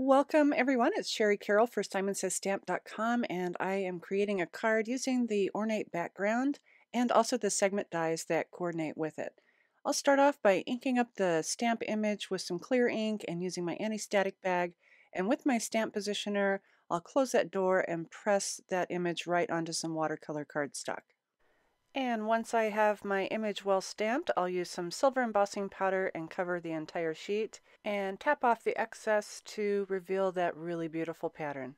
Welcome everyone, it's Shari Carroll for SimonsSaysStamp.com, and I am creating a card using the Ornate Background and also the segment dies that coordinate with it. I'll start off by inking up the stamp image with some clear ink and using my anti-static bag, and with my stamp positioner I'll close that door and press that image right onto some watercolor cardstock. And once I have my image well stamped, I'll use some silver embossing powder and cover the entire sheet and tap off the excess to reveal that really beautiful pattern.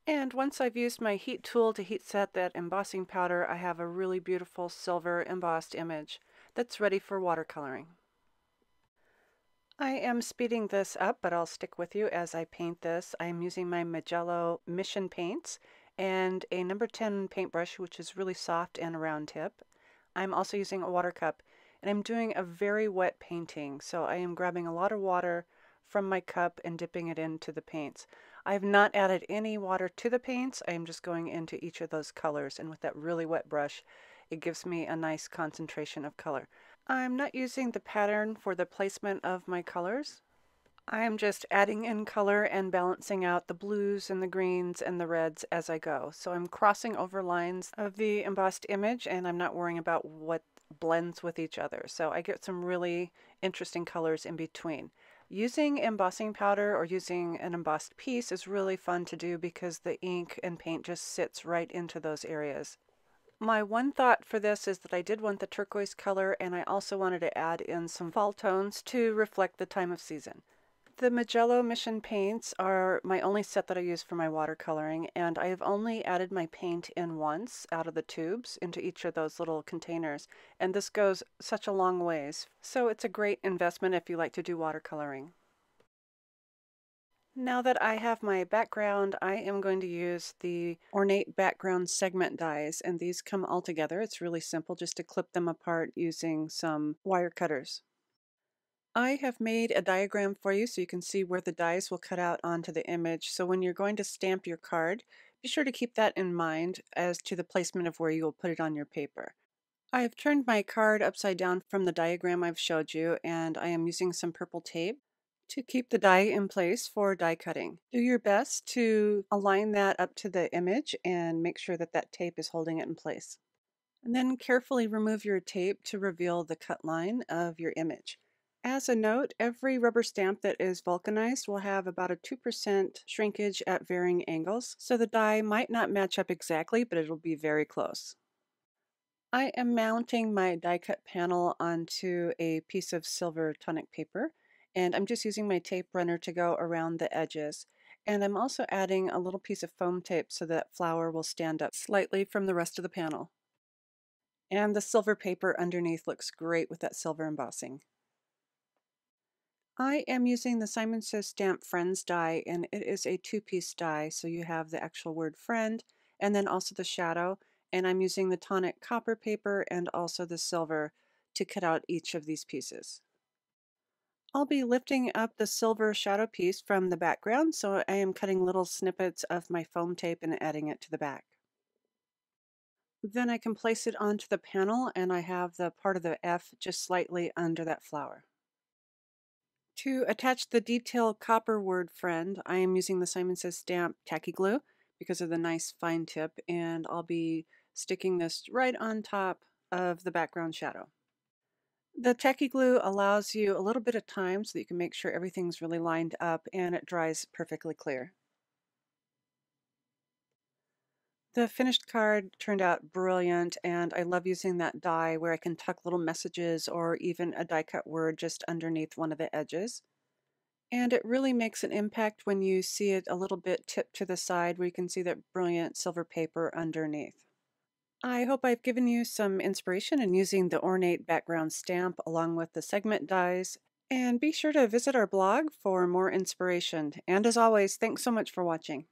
And once I've used my heat tool to heat set that embossing powder, I have a really beautiful silver embossed image that's ready for watercoloring. I am speeding this up, but I'll stick with you as I paint this. I'm using my Mijello Mission paints and a number 10 paintbrush, which is really soft and a round tip. I'm also using a water cup, and I'm doing a very wet painting, so I am grabbing a lot of water from my cup and dipping it into the paints. I have not added any water to the paints. I am just going into each of those colors, and with that really wet brush, it gives me a nice concentration of color. I'm not using the pattern for the placement of my colors. I am just adding in color and balancing out the blues and the greens and the reds as I go. So I'm crossing over lines of the embossed image, and I'm not worrying about what blends with each other. So I get some really interesting colors in between. Using embossing powder or using an embossed piece is really fun to do because the ink and paint just sits right into those areas. My one thought for this is that I did want the turquoise color, and I also wanted to add in some fall tones to reflect the time of season. The Mijello Mission paints are my only set that I use for my watercoloring, and I have only added my paint in once out of the tubes into each of those little containers, and this goes such a long ways. So it's a great investment if you like to do watercoloring. Now that I have my background, I am going to use the Ornate Background segment dies, and these come all together. It's really simple just to clip them apart using some wire cutters. I have made a diagram for you so you can see where the dies will cut out onto the image. So when you're going to stamp your card, be sure to keep that in mind as to the placement of where you will put it on your paper. I have turned my card upside down from the diagram I've showed you, and I am using some purple tape to keep the die in place for die cutting. Do your best to align that up to the image and make sure that that tape is holding it in place. And then carefully remove your tape to reveal the cut line of your image. As a note, every rubber stamp that is vulcanized will have about a 2% shrinkage at varying angles, so the die might not match up exactly, but it'll be very close. I am mounting my die cut panel onto a piece of silver tonic paper, and I'm just using my tape runner to go around the edges. And I'm also adding a little piece of foam tape so that flower will stand up slightly from the rest of the panel. And the silver paper underneath looks great with that silver embossing. I am using the Simon Says Stamp Friends die, and it is a two-piece die, so you have the actual word friend and then also the shadow, and I'm using the Tonic copper paper and also the silver to cut out each of these pieces. I'll be lifting up the silver shadow piece from the background, so I am cutting little snippets of my foam tape and adding it to the back. Then I can place it onto the panel, and I have the part of the F just slightly under that flower. To attach the detail copper word friend, I am using the Simon Says Stamp tacky glue because of the nice fine tip, and I'll be sticking this right on top of the background shadow. The tacky glue allows you a little bit of time so that you can make sure everything's really lined up and it dries perfectly clear. The finished card turned out brilliant, and I love using that die where I can tuck little messages or even a die cut word just underneath one of the edges. And it really makes an impact when you see it a little bit tipped to the side where you can see that brilliant silver paper underneath. I hope I've given you some inspiration in using the Ornate Background stamp along with the segment dies. And be sure to visit our blog for more inspiration. And as always, thanks so much for watching.